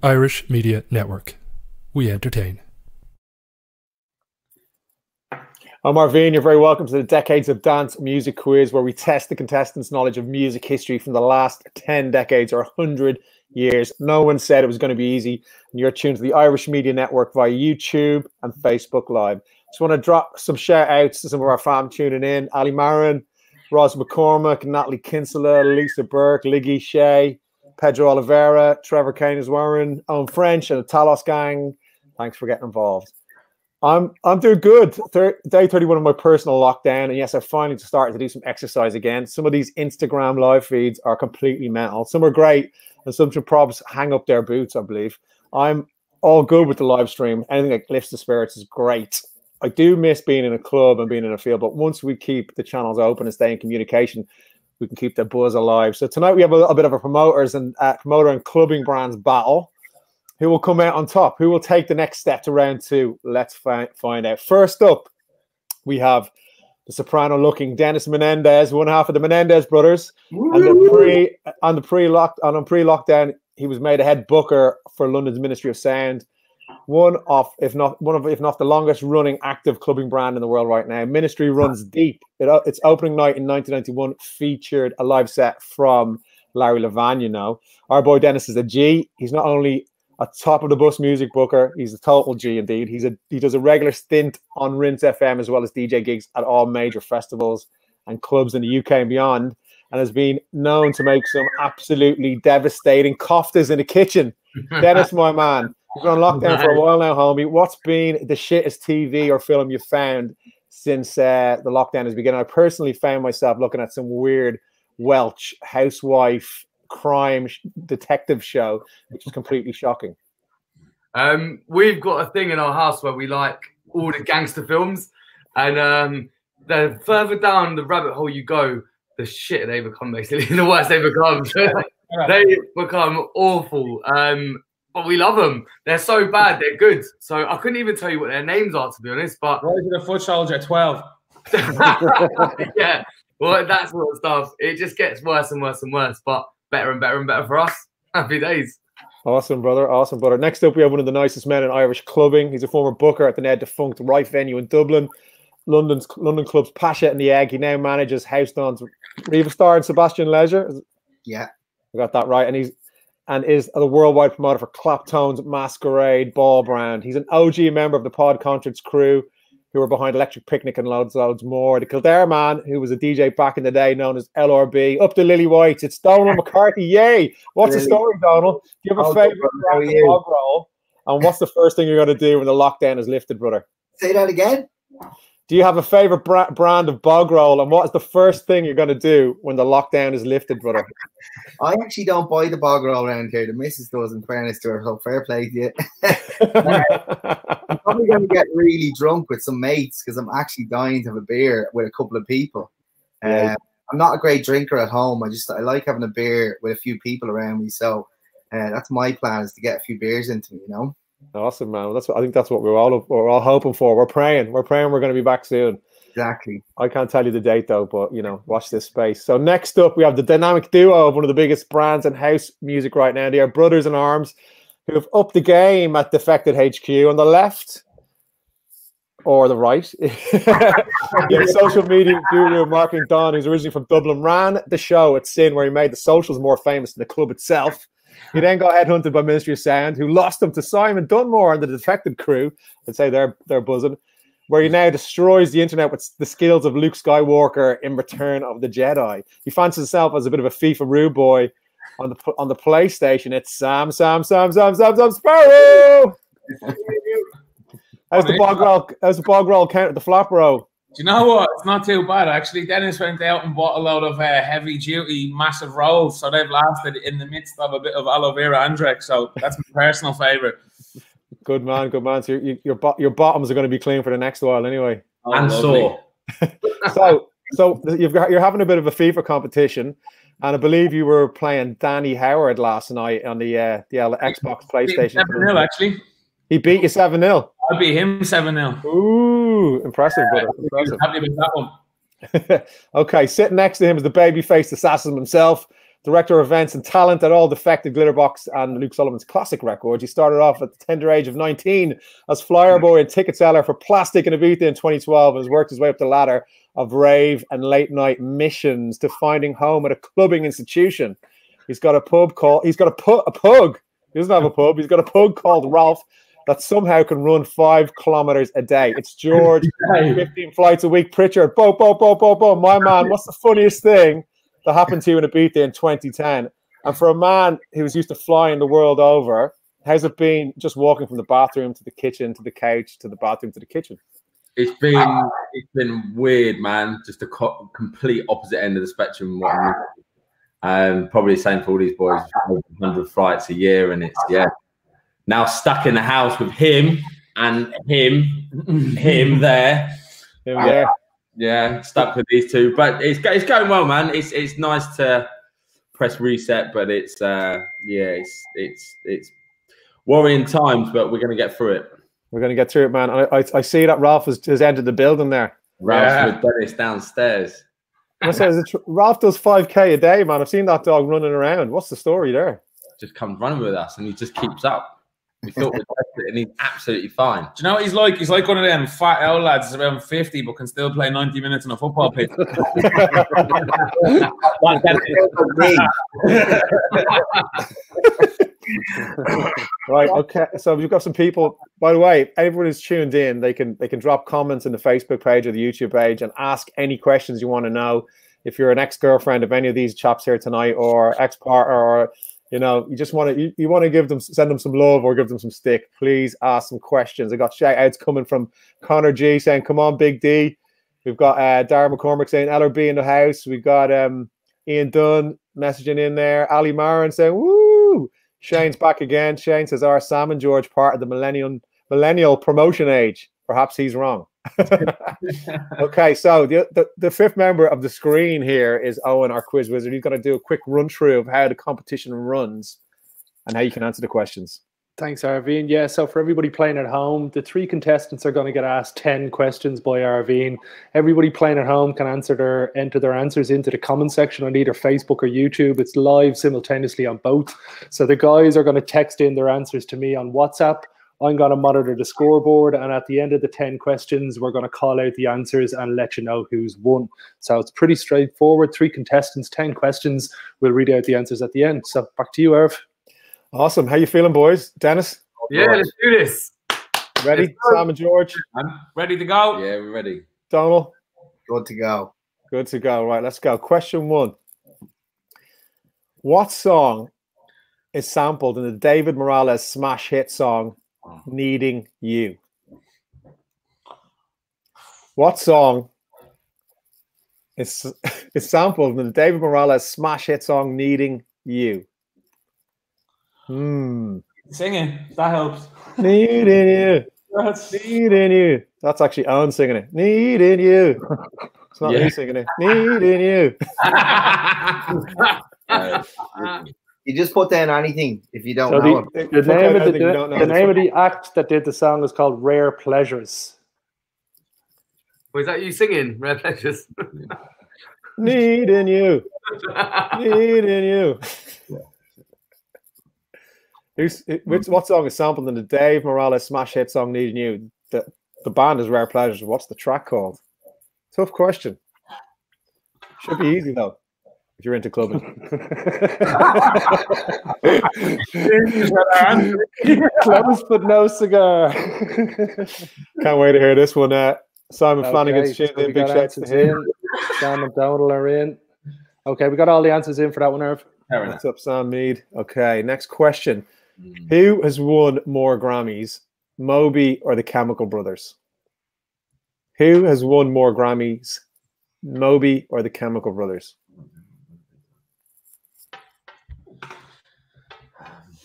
Irish Media Network. We entertain. I'm Arveene. You're very welcome to the Decades of Dance Music Quiz, where we test the contestants' knowledge of music history from the last 10 decades or 100 years. No one said it was going to be easy. And you're tuned to the Irish Media Network via YouTube and Facebook Live. Just want to drop some shout outs to some of our fam tuning in: Ali Marin, Roz McCormick, Natalie Kinsella, Lisa Burke, Liggy Shea, Pedro Oliveira, Trevor Kane is Warren, Owen French, and the Talos gang. Thanks for getting involved. I'm doing good. Day 31 of my personal lockdown, and yes, I finally started to do some exercise again. Some of these Instagram live feeds are completely mental. Some are great, and some should probably hang up their boots, I believe. I'm all good with the live stream. Anything that lifts the spirits is great. I do miss being in a club and being in a field, but once we keep the channels open and stay in communication, we can keep the buzz alive. So tonight we have a little bit of a promoter and clubbing brands battle. Who will come out on top? Who will take the next step to round two? Let's find out. First up, we have the soprano-looking Deniz Menendez, one half of the Menendez brothers. And pre-lockdown, he was made a head booker for London's Ministry of Sound. One of, if not the longest running active clubbing brand in the world right now. Ministry runs deep. Its opening night in 1991 featured a live set from Larry Levan, you know. Our boy Dennis is a G. He's not only a top of the bus music booker, he's a total G indeed. He does a regular stint on Rinse FM as well as DJ gigs at all major festivals and clubs in the UK and beyond, and has been known to make some absolutely devastating koftas in the kitchen. Dennis, my man, you've been on lockdown for a while now, homie. What's been the shittest TV or film you've found since the lockdown has begun? I personally found myself looking at some weird Welsh housewife crime detective show, which is completely shocking. We've got a thing in our house where we like all the gangster films, and the further down the rabbit hole you go, the shit they become, basically. The worse they become. They become awful, but we love them. They're so bad, they're good. So I couldn't even tell you what their names are, to be honest. But Rise of the Foot Soldier 12. Yeah, well, that sort of stuff. It just gets worse and worse and worse, but better and better and better for us. Happy days. Awesome, brother. Awesome, brother. Next up, we have one of the nicest men in Irish clubbing. He's a former booker at the now defunct Right venue in Dublin. London clubs Pasha and the Egg. He now manages House Dons, Riva Star and Sebastian Leisure. Yeah, I got that right. And is the worldwide promoter for Claptones, Masquerade, Ball Brand. He's an OG member of the Pod Concerts crew, who were behind Electric Picnic and loads more. The Kildare man, who was a DJ back in the day, known as LRB. Up to Lily White. It's Donal McCarthy. Yay! What's the story, Donal? Do you have a favourite brand of bog roll? And what's the first thing you're going to do when the lockdown is lifted, brother? Say that again. Do you have a favourite brand of bog roll? And what is the first thing you're going to do when the lockdown is lifted, brother? I actually don't buy the bog roll around here. The missus does, in fairness to her, so fair play to you. I'm probably going to get really drunk with some mates because I'm actually dying to have a beer with a couple of people. I'm not a great drinker at home. I like having a beer with a few people around me. So that's my plan, is to get a few beers into me, you know. Awesome, man. I think that's what we're all hoping for. We're praying we're going to be back soon. Exactly. I can't tell you the date though, but you know, watch this space. So next up, we have the dynamic duo of one of the biggest brands in house music right now. They are brothers in arms who have upped the game at Defected HQ. On the left or the right, yeah, social media guru marketing Don, who's originally from Dublin, ran the show at Sin, where he made the socials more famous than the club itself. He then got headhunted by Ministry of Sound, who lost him to Simon Dunmore and the Defected crew. I'd say they're buzzing. Where he now destroys the internet with the skills of Luke Skywalker in Return of the Jedi. He fancies himself as a bit of a FIFA rude boy on the PlayStation. It's Sam Sparrow. How's the bog roll count at the flop row? Do you know what? It's not too bad, actually. Dennis went out and bought a load of heavy-duty, massive rolls, so they've lasted in the midst of a bit of aloe vera Andrex, so that's my personal favourite. Good man, good man. So your bottoms are going to be clean for the next while anyway. Oh, and so you're having a bit of a FIFA competition, and I believe you were playing Danny Howard last night on the Xbox PlayStation. 7-0, actually. He beat you 7-0. I beat him 7-0. Ooh, impressive, brother. Impressive. Happy with that one. Okay, sitting next to him is the baby-faced assassin himself, director of events and talent at all Defected, Glitterbox, and Luke Sullivan's Classic Records. He started off at the tender age of 19 as flyer boy and ticket seller for Plastic and Ibiza in 2012, and has worked his way up the ladder of rave and late night missions to finding home at a clubbing institution. He's got a pug. He doesn't have a pub. He's got a pug called Ralph that somehow can run 5 kilometers a day. It's George, 15 flights a week. Pritchard, bo. My man, what's the funniest thing that happened to you in Ibiza in 2010? And for a man who's used to flying the world over, how's it been just walking from the bathroom to the kitchen to the couch to the bathroom to the kitchen? It's been weird, man. Just a complete opposite end of the spectrum. Probably the same for all these boys. 100 flights a year, and it's now stuck in the house with him and him there. Yeah, stuck with these two. But it's going well, man. It's nice to press reset, but it's worrying times, but we're gonna get through it. We're gonna get through it, man. I see that Ralph has entered the building there. Ralph with Dennis downstairs. Ralph does 5K a day, man. I've seen that dog running around. What's the story there? Just comes running with us, and he just keeps up. We thought we'd test it, and he's absolutely fine. Do you know what he's like? He's like one of them fat old lads that's around 50, but can still play 90 minutes on a football pitch. Right, okay. So we've got some people. By the way, everyone who's tuned in, they can drop comments in the Facebook page or the YouTube page and ask any questions you want to know. If you're an ex-girlfriend of any of these chaps here tonight, or ex-partner, or you just want to you want to send them some love or give them some stick, please ask some questions. I got shout outs coming from Connor G saying, "Come on, Big D." We've got Darren McCormick saying, "LRB in the house." We've got Ian Dunn messaging in there. Ali Marin saying, "Woo!" Shane's back again. Shane says, "Are Sam and George part of the millennial promotion age?" Perhaps he's wrong. Okay, so the fifth member of the screen here is Owen, our quiz wizard. He's going to do a quick run through of how the competition runs and how you can answer the questions. Thanks, Arveene. Yeah, so for everybody playing at home, the 3 contestants are going to get asked 10 questions by Arveene. Everybody playing at home can enter their answers into the comment section on either Facebook or YouTube. It's live simultaneously on both. So the guys are going to text in their answers to me on WhatsApp. I'm going to monitor the scoreboard, and at the end of the 10 questions, we're going to call out the answers and let you know who's won. So it's pretty straightforward. 3 contestants, 10 questions. We'll read out the answers at the end. So back to you, Irv. Awesome. How you feeling, boys? Dennis? Yeah, let's do this. Ready? Sam and George? I'm ready to go. Yeah, we're ready. Donal? Good to go. Good to go. Right, let's go. Question 1. What song is sampled in the David Morales smash hit song, Needing You? What song is sampled in the David Morales smash hit song, Needing You? Singing, that helps. Needing you. Needing you. That's actually Owen singing it. Needing you. It's not me singing it. Needing you. You just put down anything if you don't know it. The name of the act that did the song is called Rare Pleasures. Was that you singing Rare Pleasures? Needing you. Needing you. What song is sampled in the Dave Morales smash hit song Needing You? The band is Rare Pleasures. What's the track called? Tough question. Should be easy though, if you're into clubbing. Close but no cigar. Can't wait to hear this one. Simon Flanagan's shit in. Big shouts to him. Sam and Donal are in. Okay, we got all the answers in for that one, Irv. What's up, Sam Mead? Okay, next question. Who has won more Grammys, Moby or the Chemical Brothers? Who has won more Grammys, Moby or the Chemical Brothers?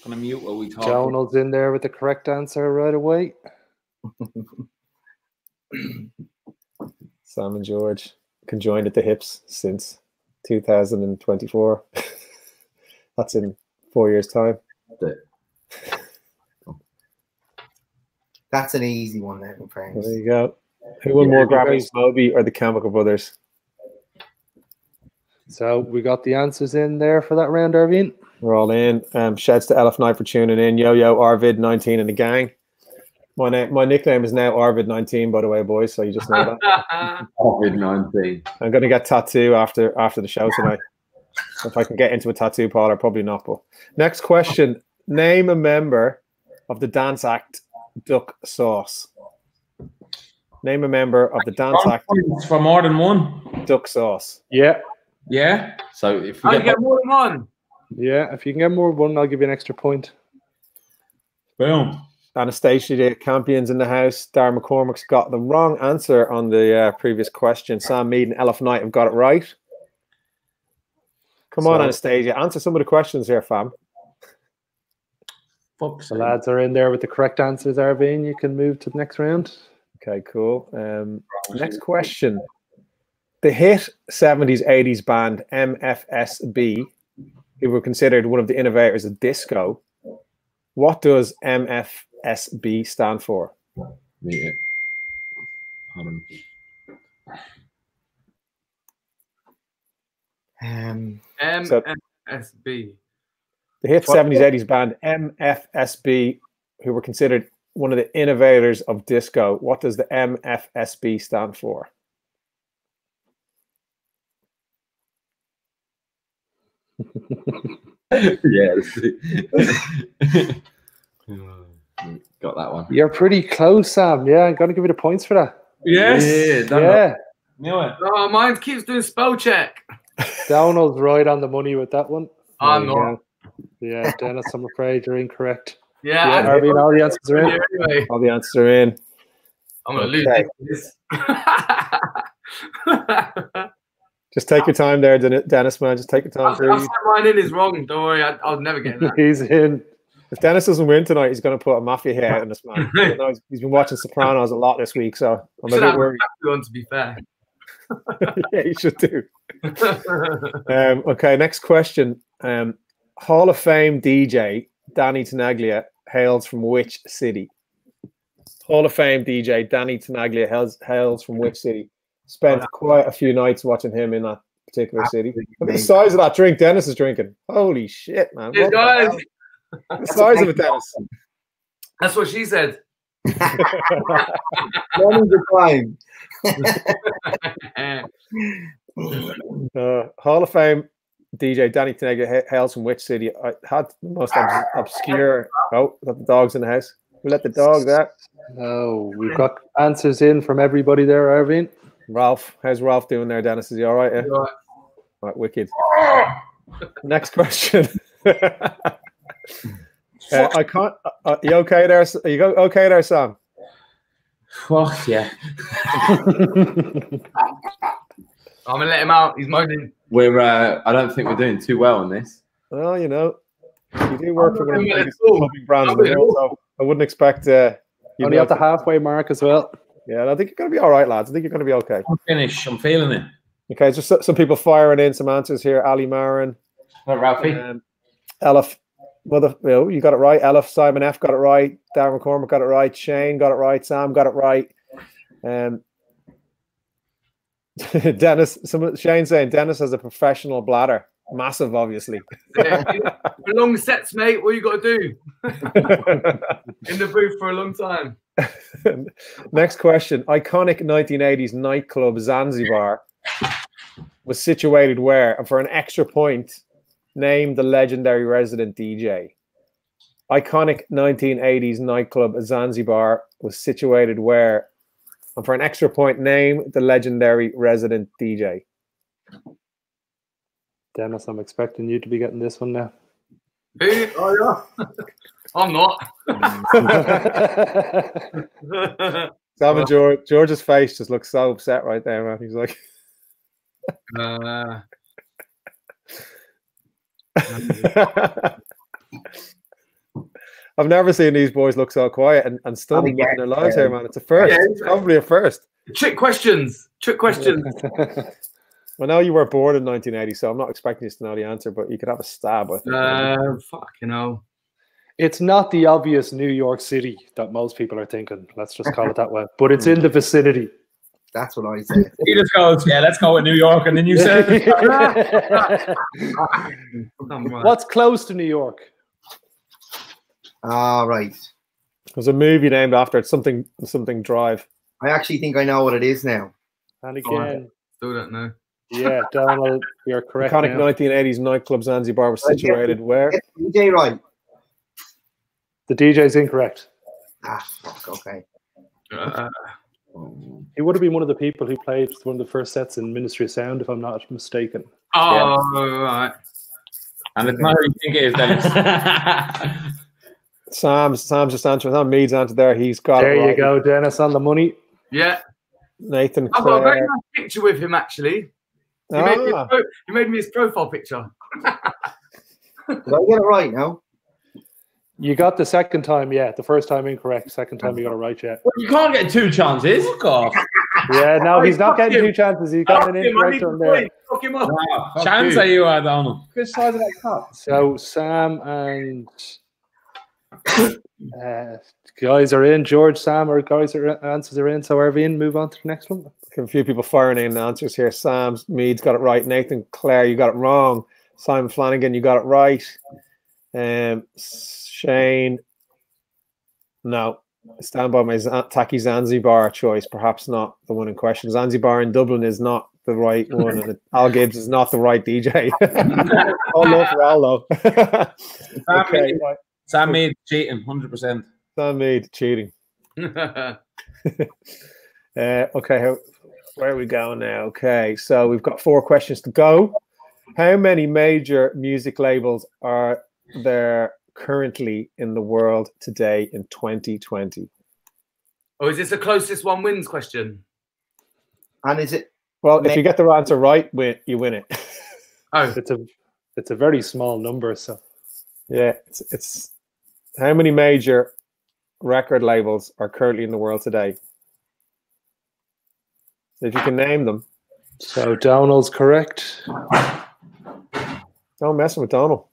Gonna mute while we talk. Donal's in there with the correct answer right away. Sam and George conjoined at the hips since 2024. That's in 4 years' time. That's an easy one there, friends. There you go. Who won more Grammys, Moby or the Chemical Brothers? So we got the answers in there for that round, Arveene. We're all in. Shouts to Elf Knight for tuning in. Yo, Arvid19 and the gang. My nickname is now Arvid19, by the way, boys. So you just know that. Arvid19. I'm going to get tattoo after the show tonight. If I can get into a tattoo parlor, probably not. But next question: name a member of the dance act Duck Sauce. Name a member of the dance act for more than one. Duck Sauce. Yeah. Yeah. So if we get more than one. Yeah, if you can get more than one, I'll give you an extra point. Boom. Anastasia, the champions in the house. Darren McCormick's got the wrong answer on the previous question. Sam Mead and Elf Knight have got it right. Come on, Anastasia. Answer some of the questions here, fam. The lads are in there with the correct answers, Arveene. You can move to the next round. Okay, cool. Next question. The hit 70s, 80s band MFSB, who were considered one of the innovators of disco. What does MFSB stand for? Yeah. Hold on. MFSB. The hit 70s, 80s band MFSB, who were considered one of the innovators of disco. What does the MFSB stand for? Yeah. Got that one. You're pretty close, Sam. Yeah, I'm going to give you the points for that. Yes. Yeah. Knew it. Oh, mine keeps doing spell check. Donald's right on the money with that one. I'm not. Yeah, Dennis, I'm afraid you're incorrect. Yeah, Arveene, all the answers are in. Anyway. All the answers are in. I'm going to lose this. Just take your time there, Dennis, man. Just take your time. I'll mine in is wrong. Don't worry. I'll never get that. He's in. If Dennis doesn't win tonight, he's going to put a mafia hair out on this man. He's been watching Sopranos a lot this week, so I'm a bit worried. One, to be fair. Yeah, you should do. Okay, next question. Hall of Fame DJ Danny Tenaglia hails from which city? Hall of Fame DJ Danny Tenaglia hails from which city? Spent quite a few nights watching him in that particular city. Look at the size of that drink Dennis is drinking. Holy shit, man. Cheers, guys. The size of it, Dennis. That's what she said. One at a time. Hall of Fame DJ Danny Tenaglia hails from which city? I had the most obscure. Oh, got the dogs in the house. We let the dogs out. No, we've got answers in from everybody there, Arveene. Ralph, how's Ralph doing there, Dennis? Is he all right? Yeah? Right. Right, wicked. Next question. I can't. You okay there? Are you okay there, Sam? Fuck yeah. I'm gonna let him out. He's moaning. We're. I don't think we're doing too well on this. Well, you know, you do work for one of the biggest clubbing brands in the world, so I wouldn't expect. Only at the halfway mark as well. Yeah, I think you're going to be all right, lads. I think you're going to be okay. I'm finished. I'm feeling it. Okay, just some people firing in some answers here. Ali Marin. Ralphie. Elif. Well, you got it right. Elif. Simon F. got it right. Darren McCormick got it right. Shane got it right. Sam got it right. Dennis. Shane saying Dennis has a professional bladder. Massive, obviously. Yeah, for long sets, mate. What you got to do? In the booth for a long time. Next question. Iconic 1980s nightclub Zanzibar was situated where? And for an extra point, name the legendary resident DJ. Iconic 1980s nightclub Zanzibar was situated where? And for an extra point, name the legendary resident DJ. Dennis, I'm expecting you to be getting this one now. Oh, yeah. I'm not. Sam and George's face just looks so upset right there, man. He's like, I've never seen these boys look so quiet and stunned in their lives here, man. It's a first. Yeah, it's probably a first. Trick questions. Well, now you were born in 1980, so I'm not expecting you to know the answer, but you could have a stab, I think. Fucking hell. It's not the obvious New York City that most people are thinking. Let's just call it that way. But it's in the vicinity. That's what I said. He just goes, yeah, let's go with New York, and then you said, What's close to New York? Ah, right. There's a movie named after it. Something Drive. I actually think I know what it is now. And again, Still don't know. yeah, Donald, you're correct. Iconic now. 1980s nightclub Zanzibar was situated where? Get the DJ right. The DJ's incorrect. Ah, fuck, okay. He would have been one of the people who played one of the first sets in Ministry of Sound, if I'm not mistaken. Oh, right. and it's not who you think it is, Dennis. Sam's just answered. Sam Mead's answered there. He's got There it right. you go, Dennis, on the money. Yeah. Nathan I've got a very Clare. nice picture with him, actually. He made me his profile picture. Did I get it right now? You got the second time, yeah. The first time incorrect. Second time you got it right, yeah. You can't get 2 chances. Fuck off. Yeah, no, he's not getting him. 2 chances. He's got an Fuck him, I incorrect need one the there. point. Fuck him up. Chance that you are, Donald. Good size of that cup. So Sam and guys are in. George, Sam, our guys are answers are in. So Arveene, move on to the next one. A few people firing in the answers here. Sam Mead's got it right. Nathan Clare, you got it wrong. Simon Flanagan, you got it right. Shane, no. Stand by my Taki Zanzibar choice. Perhaps not the one in question. Zanzibar in Dublin is not the right one, and Al Gibbs is not the right DJ. All love for Al, though. Okay, right. Sam Mead cheating, 100%. Sam Mead cheating. Okay, where are we going now? Okay, so we've got 4 questions to go. How many major music labels are there currently in the world today in 2020? Oh, is this the closest one wins question? And is it? Well, if you get the answer right, you win it. Oh, It's a very small number, so Yeah, it's how many major record labels are currently in the world today? If you can name them. so Donald's correct. Don't mess with Donald.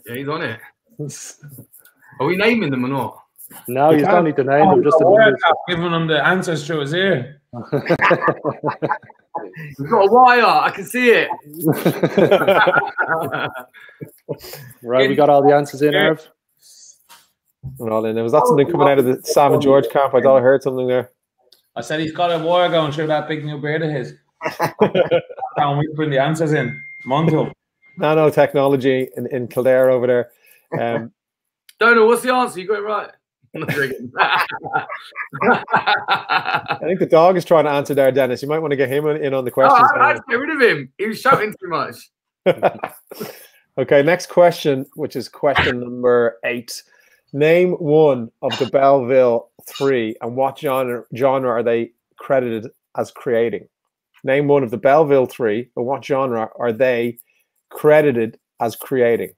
yeah, he's on it. Are we naming them or not? No, you don't need to name them, just the We're numbers. giving him the answers through his ear. We've got a wire. I can see it. Right, we got all the answers in, Irv. Well, and was that something coming out of the Sam and George camp? I thought I heard something there. I said he's got a wire going through that big new beard of his. Can't wait to bring the answers in. Montel. Nanotechnology in Kildare over there. Don't know. What's the answer? You got it right. I'm not drinking. I think the dog is trying to answer there, Dennis. You might want to get him in on the questions. I had to get rid of him. He was shouting too much. Okay, next question, which is question number 8. Name one of the Belleville 3 and what genre are they credited as creating? Name one of the Belleville 3 and what genre are they credited as creating?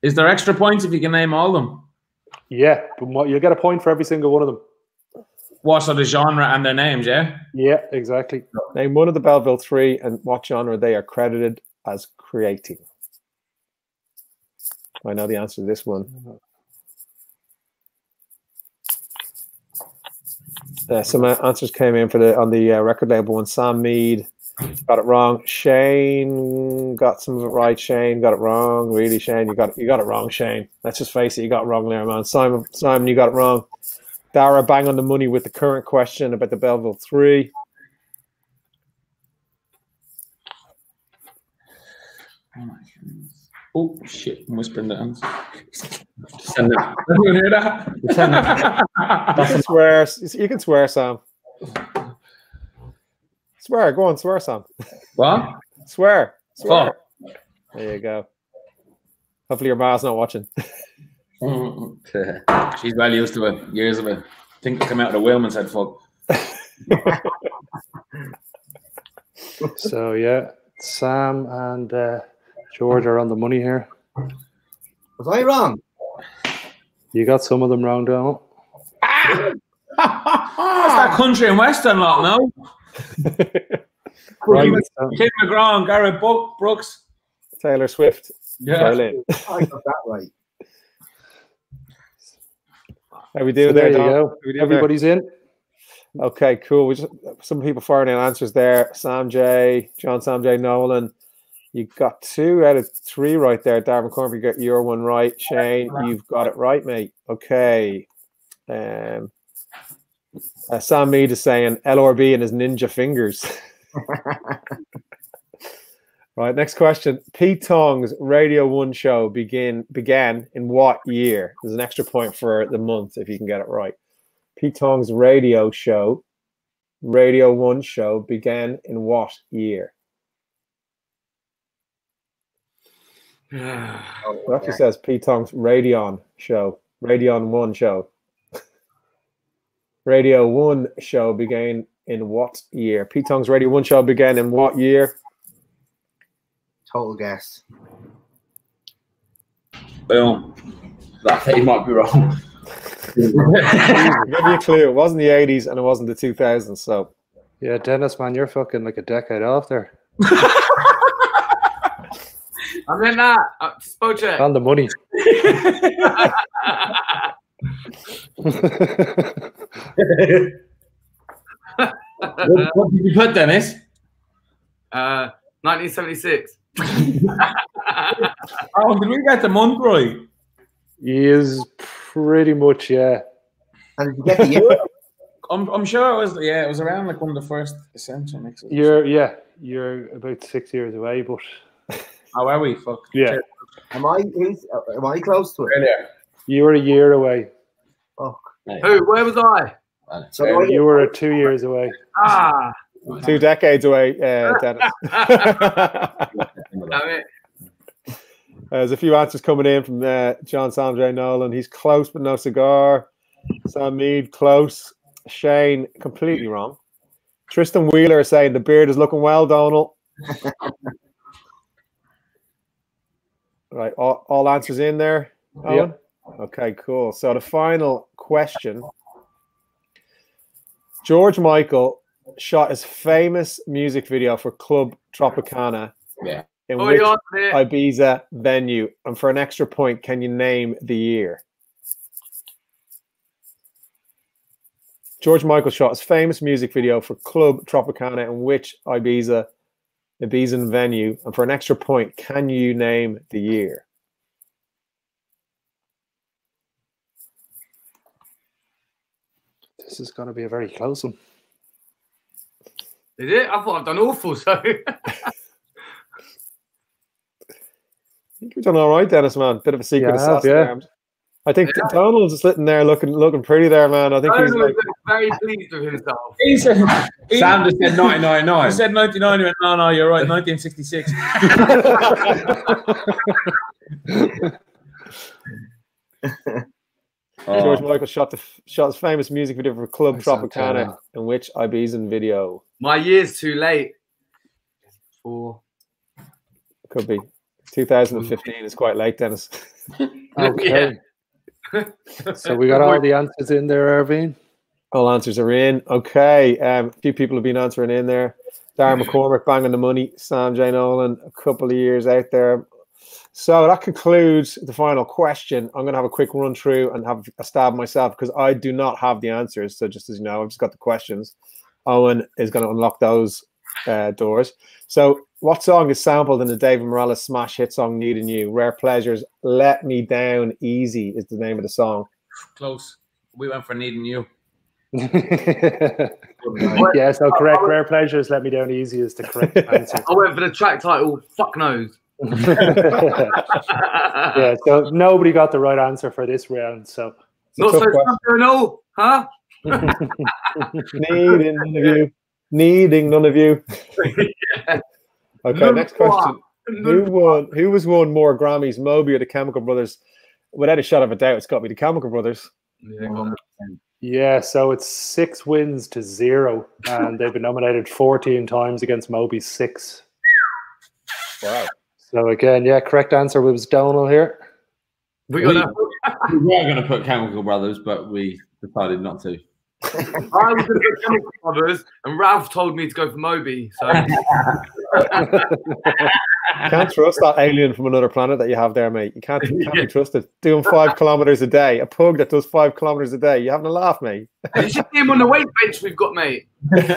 Is there extra points if you can name all of them? Yeah, but you'll get a point for every single one of them. What are the genre and their names, yeah? Yeah, exactly. Name one of the Belleville 3 and what genre they are credited as creating. I know the answer to this one. Some answers came in on the record label one. Sam Mead got it wrong. Shane got some of it right. Shane got it wrong. Really, Shane, you got it wrong. Shane, let's just face it, you got it wrong there, man. Simon, you got it wrong. Dara, bang on the money with the current question about the Belleville 3. Oh shit! I'm whispering the answer. Send it. You hear that? You can swear. You can swear, Sam. Swear. Go on, swear, Sam. What? Swear. Oh. There you go. Hopefully your ma's not watching. She's well used to it. Years of it. I think it came out of the whale and said fuck. So yeah, Sam and George are on the money here. Was I wrong? You got some of them wrong, Donald. That's that country and western lot, no? Right, Kim McGraw, Garrett Brooks. Taylor Swift. Yeah. Berlin. I got that right. How we doing so there you Don? go. Everybody's in. Okay, cool. Some people firing in answers there. Sam J, John Sam J Nolan. You got 2 out of 3 right there. Darren McCormick, you got your one right. Shane, you've got it right, mate. Okay. Sam Mead is saying LRB and his ninja fingers. Right, next question. Pete Tong's Radio 1 show began in what year? There's an extra point for the month if you can get it right. Pete Tong's Radio 1 show began in what year? It actually says Pete Tong's Radion 1 show. Radio 1 show began in what year? Pete Tong's Radio 1 show began in what year? Total guess. Boom. I think you might be wrong. Give you a clue. It wasn't the 80s and it wasn't the 2000s. So yeah, Dennis, man, you're fucking like a decade off there. I'm in that. Spell check. On the money. What did you put, Dennis? 1976. Oh, did we get the month right? He is pretty much, yeah. And did you get the year? I'm sure it was. Yeah, it was around like one of the first Ascension mixes. You're about 6 years away, but how are we? Fuck. yeah, Am I close to it? Earlier. you were a year away. Oh, Who? Where was I? so do I You were 2 years away. Ah, 2 decades away, Dennis. damn it. There's a few answers coming in from John Sam J Nolan. He's close but no cigar. Sam Mead, close. Shane, completely wrong. Tristan Wheeler is saying the beard is looking well, Donal. Right, all answers in there, Owen? Yep. Okay, cool. So the final question. George Michael shot his famous music video for Club Tropicana in which Ibiza venue? And for an extra point, can you name the year? George Michael shot his famous music video for Club Tropicana in which Ibizan venue? And for an extra point, can you name the year? This is going to be a very close one. Is it? I thought I've done awful, so. I think you've done all right, Dennis, man. Bit of a secret sauce there. I think Donald's sitting there looking pretty there, man. I think he's like, very pleased with himself. Sam just said 1999. He said 99. He went, no, you're right. 1966. George Michael shot his famous music video for Club Tropicana in which Ibizan video? My year's too late. Could be 2015. It's quite late, Dennis. Okay. So we got all the answers in there, Arveene. All answers are in. Okay. A few people have been answering in there. Darren McCormick banging the money. Sam J Nolan, a couple of years out there. So that concludes the final question. I'm going to have a quick run through and have a stab myself because I do not have the answers. So just as you know, I've just got the questions. Owen is going to unlock those doors. So what song is sampled in the David Morales smash hit song Needing You? Rare Pleasures, Let Me Down Easy is the name of the song. Close. We went for Needing You. Yeah, so correct. Rare Pleasures, Let Me Down Easy is the correct answer. I went for the track title, Fuck Knows. Yeah, so nobody got the right answer for this round. So not so no, huh? Needing none of you. Yeah. Okay, next question. Who has won more Grammys, Moby or the Chemical Brothers? Without a shot of a doubt, it's got to be the Chemical Brothers. Yeah, so it's 6 wins to 0, and they've been nominated 14 times against Moby's 6. Wow. So again, yeah, correct answer was Donal here. We were going to put Chemical Brothers, but we decided not to. I was going to go Chemical Brothers, and Ralph told me to go for Moby. So Can't trust that alien from another planet that you have there, mate. You can't be trusted. Doing 5 kilometers a day. A pug that does 5 kilometers a day. You having a laugh, mate? You should see him on the weight bench we've got, mate. We've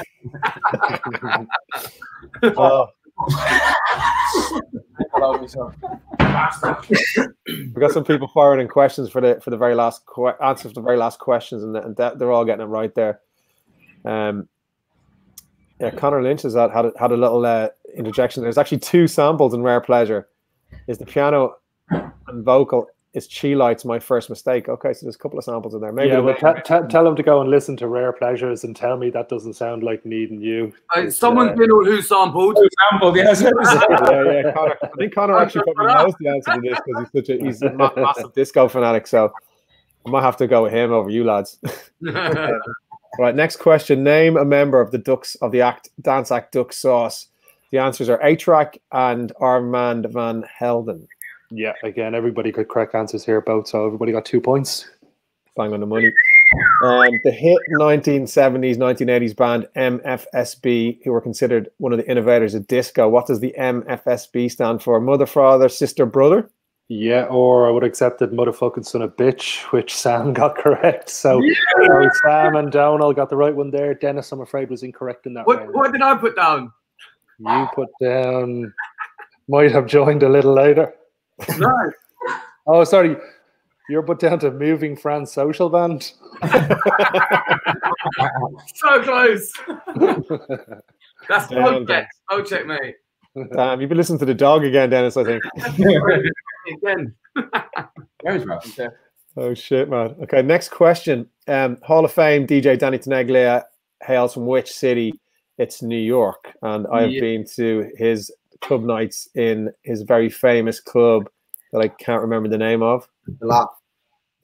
got some people firing in questions for the very last answers to the very last questions, and they're all getting it right there. Yeah, Connor Lynch has had a little interjection. There's actually 2 samples in Rare Pleasure. Is the piano and vocal is Chi Lights my first mistake? Okay, so there's a couple of samples in there. Maybe tell them to go and listen to Rare Pleasures and tell me that doesn't sound like Needing You. Someone's been on who sampled. Yes. yeah. Connor, I think Connor actually probably knows the answer to this because he's a massive disco fanatic. So I might have to go with him over you lads. Right, next question. Name a member of the Ducks of the dance act Duck Sauce. The answers are A-Track and Armand van Helden. Yeah, again, everybody got correct answers here, both, so everybody got 2 points. Bang on the money. The hit 1970s, 1980s band MFSB, who were considered one of the innovators of disco. What does the MFSB stand for? Mother, father, sister, brother? Yeah, or I would have accepted motherfucking son of bitch, which Sam got correct. So Sam and Donal got the right one there. Dennis, I'm afraid, was incorrect in that round. What did I put down? You put down might have joined a little later. No. Oh, sorry. You're put down to Moving France Social Band. So close. That's no check. No check, mate. You've been listening to the dog again, Dennis, I think. Again. Oh, shit, man. Okay, next question. Hall of Fame DJ Danny Tenaglia hails from which city? It's New York. And I've been to his club nights in his very famous club that I can't remember the name of. The Loft.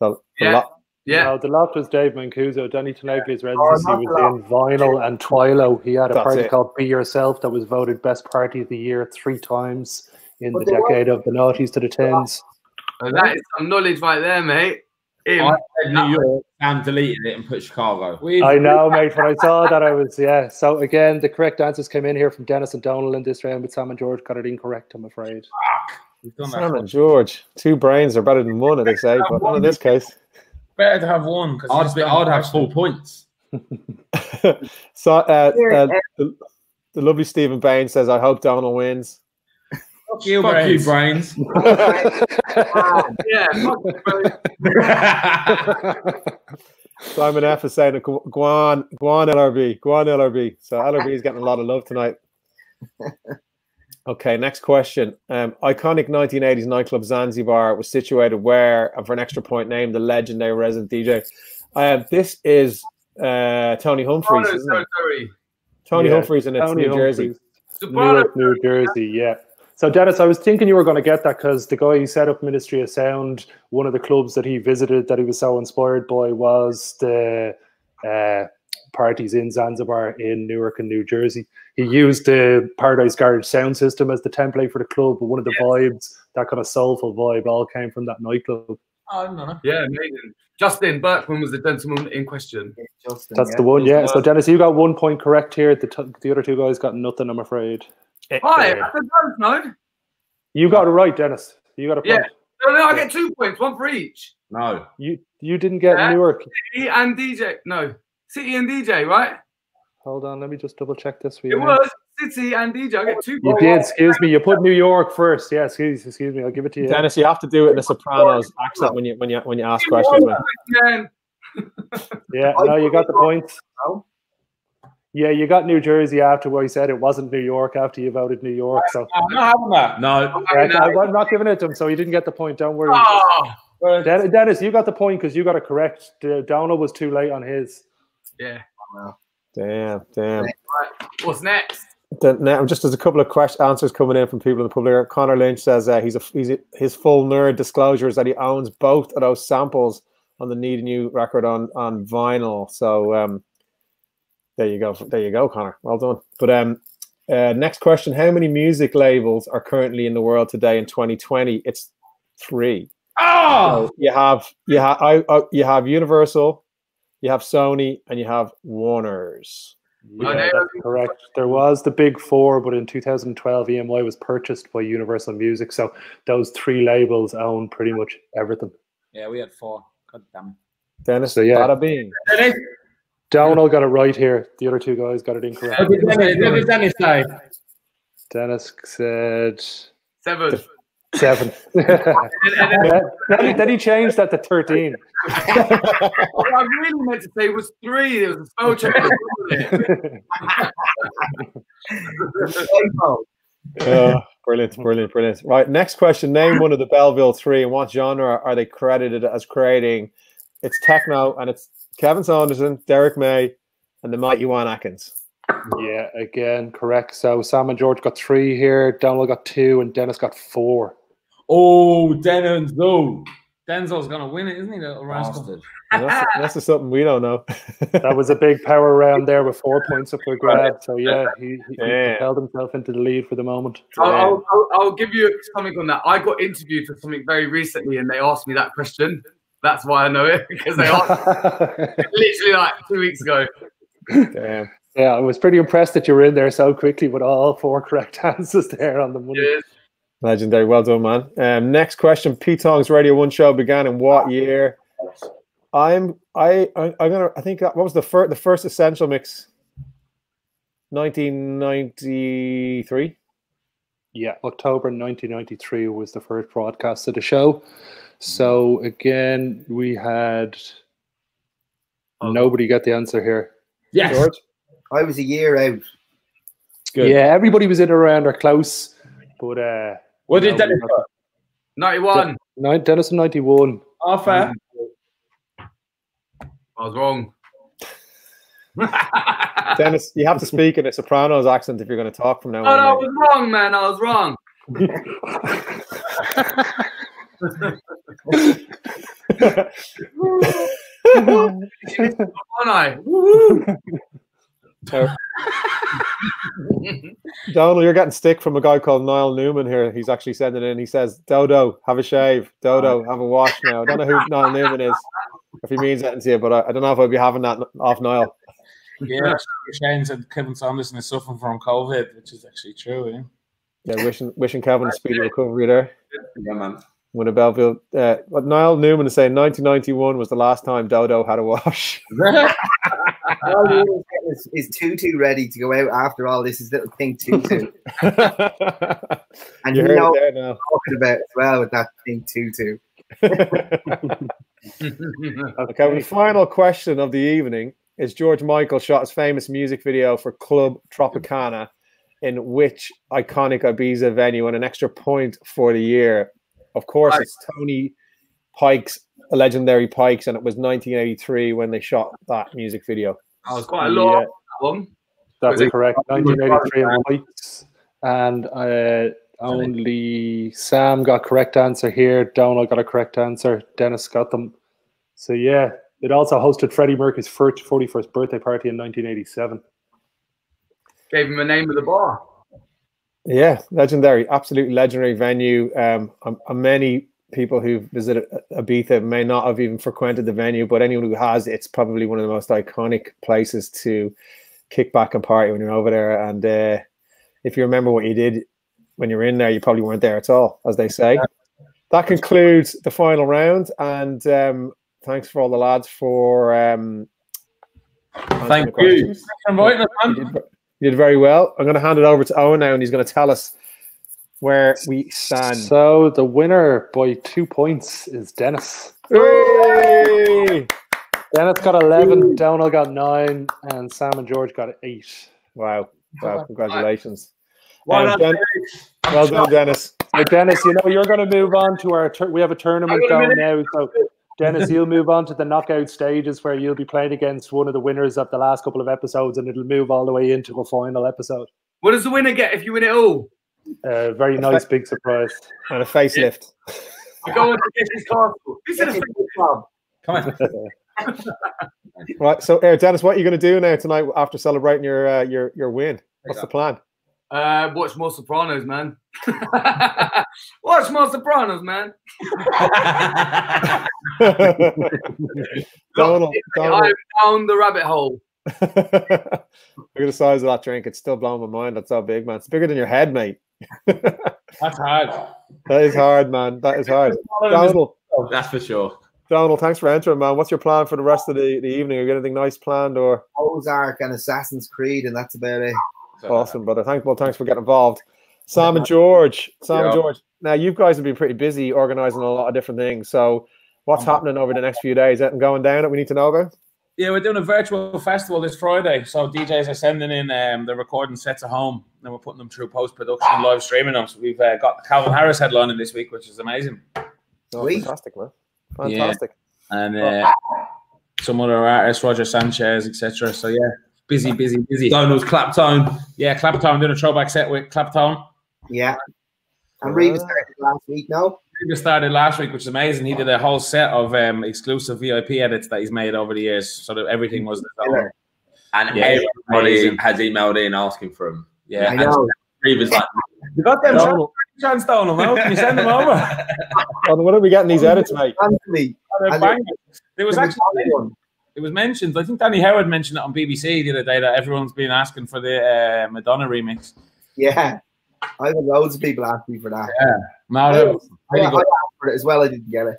The Loft. Yeah. No, the Loft was Dave Mancuso. Danny Tenaglia's residency was in Vinyl and Twilo. He had a party called Be Yourself that was voted best party of the year 3 times in the decade of the noughties to the tens. That is some knowledge right there, mate. I said New York, Sam deleted it and put Chicago. I know, mate. When I saw that, I was, yeah. So, again, the correct answers came in here from Dennis and Donal in this round, but Sam and George got it incorrect, I'm afraid. Sam and George. 2 brains are better than 1, they say, but not in this case. Better to have 1. I'd have 4 points. So, the lovely Stephen Bain says, I hope Donal wins. Fuck you, brains. Yeah, fuck you, brains. Simon F is saying, go on, LRB. Go on, LRB. So LRB is getting a lot of love tonight. Okay, next question. Iconic 1980s nightclub Zanzibar was situated where, and for an extra point, named the legendary resident DJ. This is Tony Humphries, isn't it? Tony Humphries, and it's New Jersey. Newark, New Jersey, yeah. So, Dennis, I was thinking you were going to get that because the guy who set up Ministry of Sound, one of the clubs that he visited that he was so inspired by was the parties in Zanzibar in Newark and New Jersey. He used the Paradise Garage sound system as the template for the club, but one of the vibes, that kind of soulful vibe, all came from that nightclub. Oh, I don't know. Yeah, amazing. Justin Berkman was the gentleman in question. Justin, That's the one, yeah. So, Dennis, you got 1 point correct here. The other 2 guys got nothing, I'm afraid. Hi, I said no. You got it right, Dennis. You got a point. Yeah. No, I get 2 points, 1 for each. No. You didn't get Newark. City and DJ. No. City and DJ, right? Hold on, let me just double check this for It you. was City and DJ. I get 2 You points. did, excuse me. You put New York first. Yeah, excuse me. I'll give it to you. Dennis, you have to do it in a Sopranos accent when you ask questions. Man. Yeah, no, you got the points. Yeah, you got New Jersey after what he said. It wasn't New York after you voted New York. So I'm not having that. No. I'm not giving it to him, so he didn't get the point. Don't worry. Oh. Dennis, you got the point because you got it correct. Donal was too late on his. Yeah. Damn. Right. What's next? Just there's a couple of answers coming in from people in the public. Connor Lynch says his full nerd disclosure is that he owns both of those samples on the Needing You record on vinyl. So there you go, Connor. Well done. But next question: how many music labels are currently in the world today in 2020? It's 3. Oh, So you have Universal, you have Sony, and you have Warner's. Yeah, that's correct. There was the big four, but in 2012, EMI was purchased by Universal Music. So those three labels own pretty much everything. Yeah, we had 4. God damn it. Dennis, So, yeah. bada bing. Donal got it right here. The other two guys got it incorrect. What did Dennis say? Dennis said 7. 7. Then he changed that to 13. What I really meant to say was 3. There was a spell check. Brilliant. Right, next question. Name one of the Belleville 3, and what genre are they credited as creating? It's techno, and it's Kevin Saunderson, Derek May, and the mighty Juan Atkins. Yeah, again, correct. So Sam and George got 3 here. Donal got 2, and Dennis got 4. Oh, Denzel. Denzel's going to win it, isn't he, little rascal? That's just something we don't know. That was a big power round there with 4 points up for grab. So yeah, he held himself into the lead for the moment. I'll give you something on that. I got interviewed for something very recently, and they asked me that question. That's why I know it, because they asked literally like 2 weeks ago. Damn. Yeah, I was pretty impressed that you were in there so quickly with all 4 correct answers there on the money. Yes. Legendary. Well done, man. Next question. Pete Tong's Radio 1 show began in what year? I'm gonna. I think what was the first Essential Mix? 1993. Yeah, October 1993 was the first broadcast of the show. So again, we had nobody got the answer here. Yes. George? I was a year out. Good. Yeah, everybody was in around or close, but What did Dennis put? 91. Dennis in 91. Oh, fair. I was wrong. Dennis, you have to speak in a Sopranos accent if you're going to talk from now on. Oh, no, I was wrong, man. I was wrong. Aren't I? Donal, you're getting stick from a guy called Niall Newman here. He's actually sending it in. He says, Dodo, have a shave. Dodo, have a wash now. I don't know who Niall Newman is, if he means anything to you, but I don't know if I'll be having that off Niall. Yeah, Shane said Kevin Saunderson is suffering from COVID, which is actually true. Yeah, wishing Kevin a speedy recovery there. Yeah, man. When a Belleville, what Niall Newman is saying, 1991 was the last time Dodo had a wash. Is Tutu ready to go out after all this? His little pink Tutu. And you you heard know it there now. talking about as well with that pink Tutu. Okay, the final question of the evening is: George Michael shot his famous music video for Club Tropicana in which iconic Ibiza venue, and an extra point for the year? Of course, it's Tony Pike's, a legendary Pike's, and it was 1983 when they shot that music video. I was quite a lot. That one. That's correct. 1983 on Pike's, and only Sam got correct answer here. Donal got a correct answer. Dennis got them. So yeah, it also hosted Freddie Mercury's 41st birthday party in 1987. Gave him a name of the bar. Yeah, legendary, absolutely legendary venue. Many people who visited Ibiza may not have even frequented the venue, but anyone who has, it's probably one of the most iconic places to kick back and party when you're over there. And if you remember what you did when you were in there, you probably weren't there at all, as they say. That concludes the final round, and thanks for all the lads for thank you. You did very well. I'm going to hand it over to Owen now, and he's going to tell us where we stand. So the winner by 2 points is Dennis. Hey! Dennis got 11, Donal got 9, and Sam and George got 8. Wow. Congratulations. Well done, Dennis. So Dennis, you know, you're going to move on to our we have a tournament going now. So Dennis, you'll move on to the knockout stages where you'll be playing against one of the winners of the last couple of episodes, and it'll move all the way into a final episode. What does the winner get if you win it all? Very nice big surprise. And a facelift. You go on to get his castle. Who said a facelift? Come on. Right, so Dennis, what are you going to do now tonight after celebrating your win? What's the plan? Watch more Sopranos, man. Watch more Sopranos, man. Donal, I'm down the rabbit hole. Look at the size of that drink. It's still blowing my mind. That's so big, man. It's bigger than your head, mate. That's hard. That is hard, man. That is hard. Donal, That's for sure. Donal, thanks for entering, man. What's your plan for the rest of the evening? Are you got anything nice planned or? Ozark and Assassin's Creed, and that's about it. Awesome, brother. Thanks for getting involved. Sam and George. And George. Now, you guys have been pretty busy organising a lot of different things. So, what's happening over the next few days? Anything going down that we need to know about? Yeah, we're doing a virtual festival this Friday. So DJs are sending in the recording sets at home, and we're putting them through post-production and live streaming them. So we've got Calvin Harris headlining this week, which is amazing. Oh, fantastic, man. Fantastic. Yeah. And some other artists, Roger Sanchez, etc. So yeah, busy. Donald's Claptone. Yeah, Claptone, doing a throwback set with Claptone. Yeah. And Reva started last week, no? Reva started last week, which is amazing. He did a whole set of exclusive VIP edits that he's made over the years, so that everything was the same. And everybody has emailed in asking for him. Yeah, I know. Reva's like, you got them chance, Donald, no? Can you send them over? When are we getting these edits, mate? Anthony. It was actually it was mentioned. I think Danny Howard mentioned it on BBC the other day that everyone's been asking for the Madonna remix. Yeah. I've had loads of people ask me for that. Yeah. No, I asked for it as well. I didn't get it.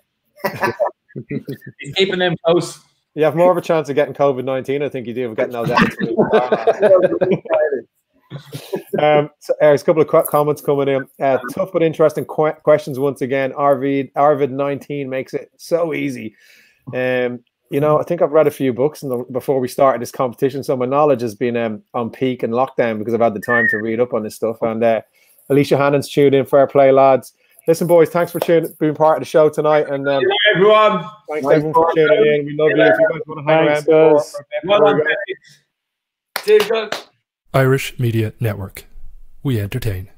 He's keeping them close. You have more of a chance of getting COVID-19, I think you do, of getting those edits. So there's a couple of comments coming in. Tough but interesting questions once again. Arvid19 makes it so easy. You know, I think I've read a few books before we started this competition, so my knowledge has been on peak and lockdown because I've had the time to read up on this stuff. And Alicia Hannon's tuned in. Fair play, lads. Listen, boys, thanks for being part of the show tonight. And everyone. Thanks everyone for tuning in. We love you. If you guys want to hang around, Cheers, guys. Irish Media Network. We entertain.